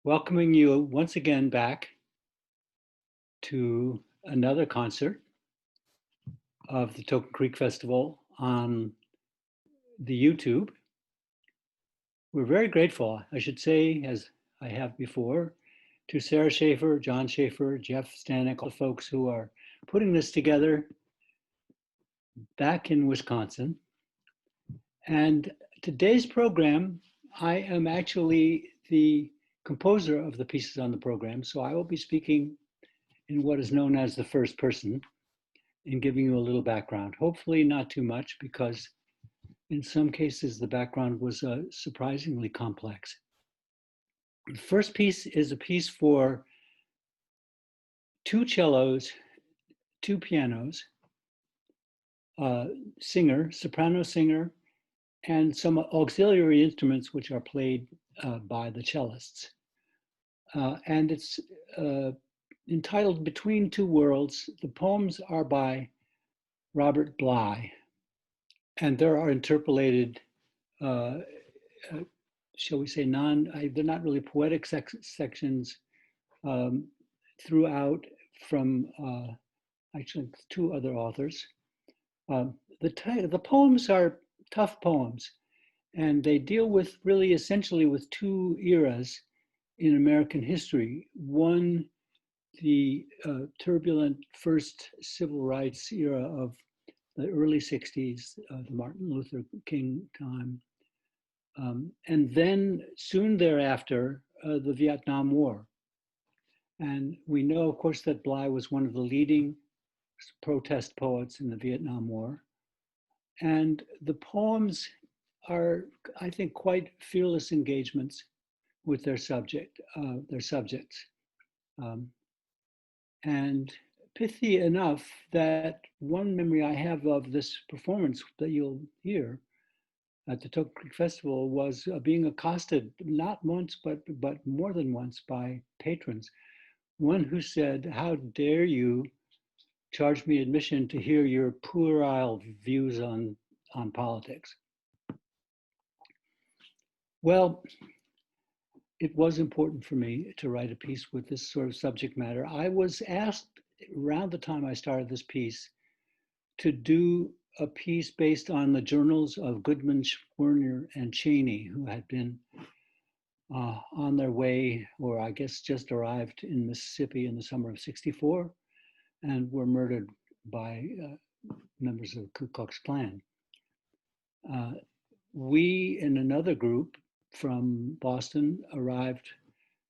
welcoming you once again back to another concert of the Token Creek Festival on the YouTube. We're very grateful, I should say, as I have before, to Sarah Schaefer, John Schaefer, Jeff Stanek, all the folks who are putting this together back in Wisconsin. And today's program, I am actually the composer of the pieces on the program, so I will be speaking in what is known as the first person and giving you a little background. Hopefully not too much, because in some cases the background was surprisingly complex. The first piece is a piece for two cellos, two pianos, singer, soprano singer, and some auxiliary instruments which are played by the cellists. And it's entitled Between Two Worlds. The poems are by Robert Bly, and there are interpolated, shall we say, they're not really poetic sections throughout from actually two other authors. The poems are tough poems, and they deal with really essentially with two eras in American history. One, the turbulent first civil rights era of the early 60s, the Martin Luther King time. And then soon thereafter, the Vietnam War. And we know, of course, that Bly was one of the leading protest poets in the Vietnam War. And the poems are, I think, quite fearless engagements with their subjects. And pithy enough that one memory I have of this performance that you'll hear at the Token Creek Festival was being accosted not once, but more than once by patrons. One who said, "How dare you charge me admission to hear your puerile views on politics?" Well, it was important for me to write a piece with this sort of subject matter. I was asked around the time I started this piece to do a piece based on the journals of Goodman, Werner, and Cheney, who had been on their way, or I guess just arrived in Mississippi in the summer of '64, and were murdered by members of the Ku Klux Klan. We, in another group from Boston, arrived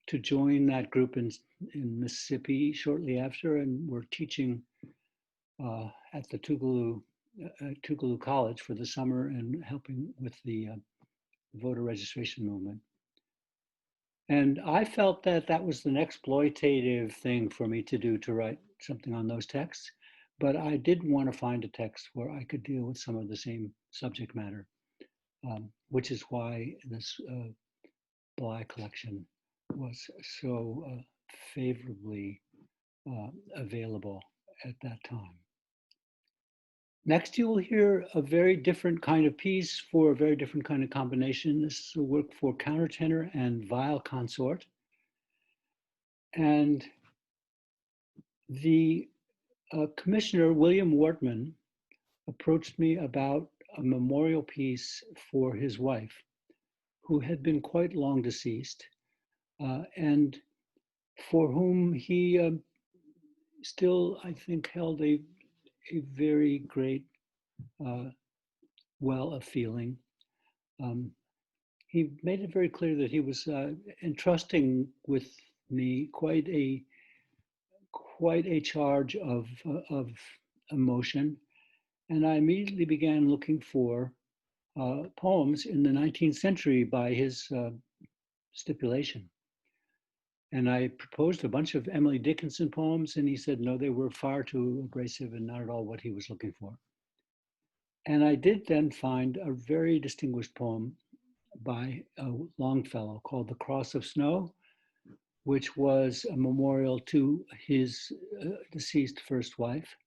to join that group in Mississippi shortly after, and were teaching at the Tougaloo College for the summer and helping with the voter registration movement. And I felt that that was an exploitative thing for me to do, to write something on those texts, but I did want to find a text where I could deal with some of the same subject matter, which is why this Bly collection was so favorably available at that time. Next, you will hear a very different kind of piece for a very different kind of combination. This is a work for countertenor and viol consort. And the commissioner, William Wortman, approached me about a memorial piece for his wife, who had been quite long deceased, and for whom he still, I think, held a very great well of feeling. He made it very clear that he was entrusting with me quite a charge of emotion, and I immediately began looking for poems in the 19th century by his stipulation. And I proposed a bunch of Emily Dickinson poems, and he said no, they were far too abrasive and not at all what he was looking for. And I did then find a very distinguished poem by Longfellow called The Cross of Snow, which was a memorial to his deceased first wife.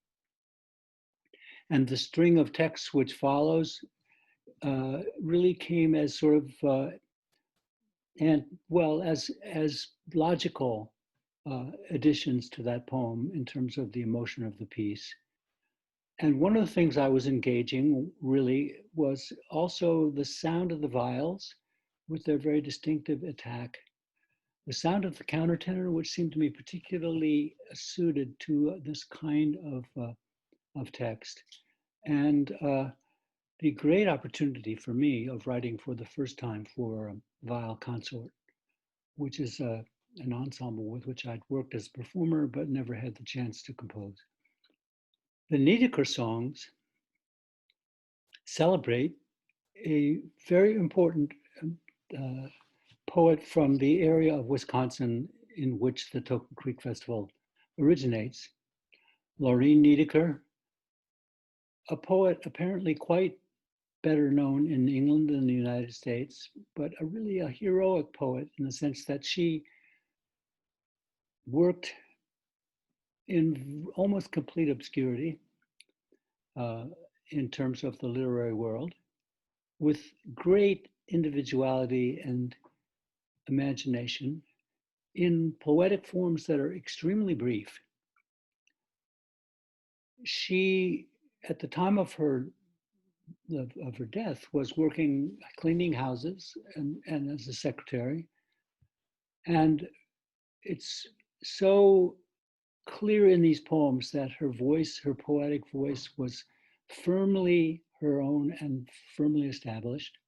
And the string of texts which follows really came as sort of and well, as logical additions to that poem in terms of the emotion of the piece. And one of the things I was engaging really was also the sound of the viols with their very distinctive attack, the sound of the countertenor, which seemed to me particularly suited to this kind of text, and the great opportunity for me of writing for the first time for a viol consort, which is an ensemble with which I'd worked as a performer but never had the chance to compose. The Niedecker songs celebrate a very important uh, poet from the area of Wisconsin in which the Token Creek Festival originates, Laureen Niedecker, a poet apparently quite better known in England than the United States, but really a heroic poet in the sense that she worked in almost complete obscurity uh, in terms of the literary world, with great individuality and imagination in poetic forms that are extremely brief. She, at the time of her death, was working cleaning houses and as a secretary, and it's so clear in these poems that her voice, her poetic voice, was firmly her own and firmly established.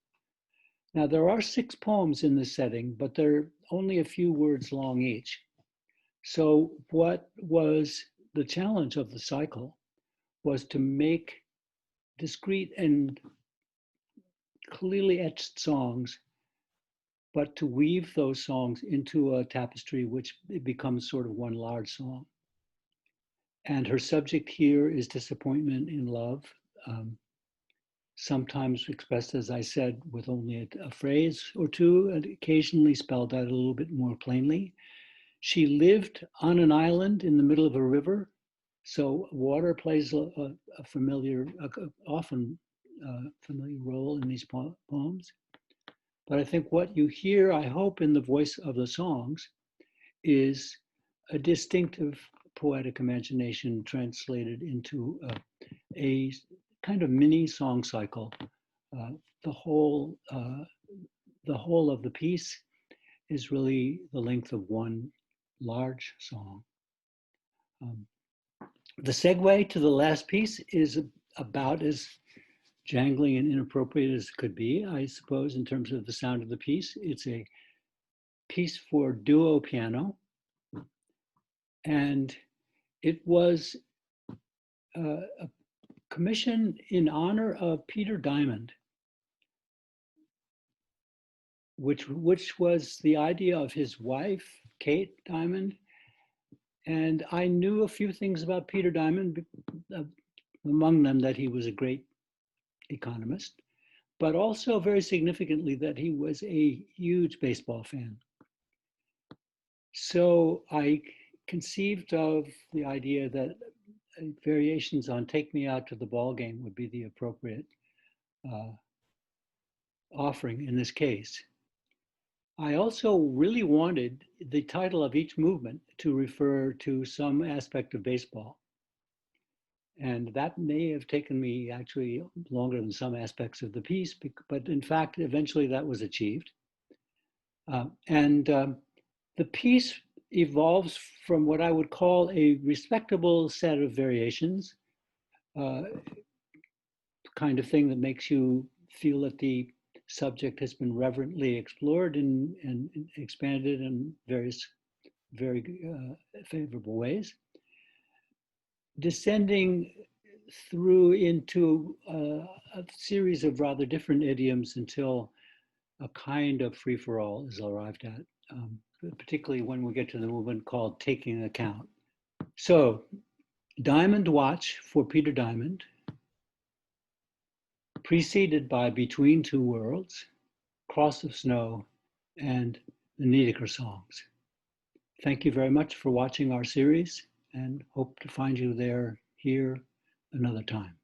Now, there are 6 poems in this setting, but they're only a few words long each. So what was the challenge of the cycle was to make discrete and clearly etched songs, but to weave those songs into a tapestry which becomes sort of one large song. And her subject here is disappointment in love, sometimes expressed, as I said, with only a phrase or two, and occasionally spelled out a little bit more plainly. She lived on an island in the middle of a river, so water plays a familiar, often familiar role in these poems. But I think what you hear, I hope, in the voice of the songs is a distinctive poetic imagination translated into a kind of mini song cycle. The whole of the piece is really the length of one large song. The segue to the last piece is about as jangling and inappropriate as it could be, I suppose, in terms of the sound of the piece. It's a piece for duo piano, and it was a commission in honor of Peter Diamond, which was the idea of his wife, Kate Diamond. And I knew a few things about Peter Diamond, among them that he was a great economist, but also very significantly that he was a huge baseball fan. So I conceived of the idea that variations on Take Me Out to the Ball Game would be the appropriate offering in this case. I also really wanted the title of each movement to refer to some aspect of baseball. And that may have taken me actually longer than some aspects of the piece, but in fact, eventually that was achieved. The piece evolves from what I would call a respectable set of variations, kind of thing that makes you feel that the subject has been reverently explored and expanded in various very favorable ways, descending through into a series of rather different idioms until a kind of free-for-all is arrived at, particularly when we get to the movement called Taking Account. So, Diamond Watch for Peter Diamond, preceded by Between Two Worlds, Cross of Snow, and the Niedecker songs. Thank you very much for watching our series, and hope to find you here another time.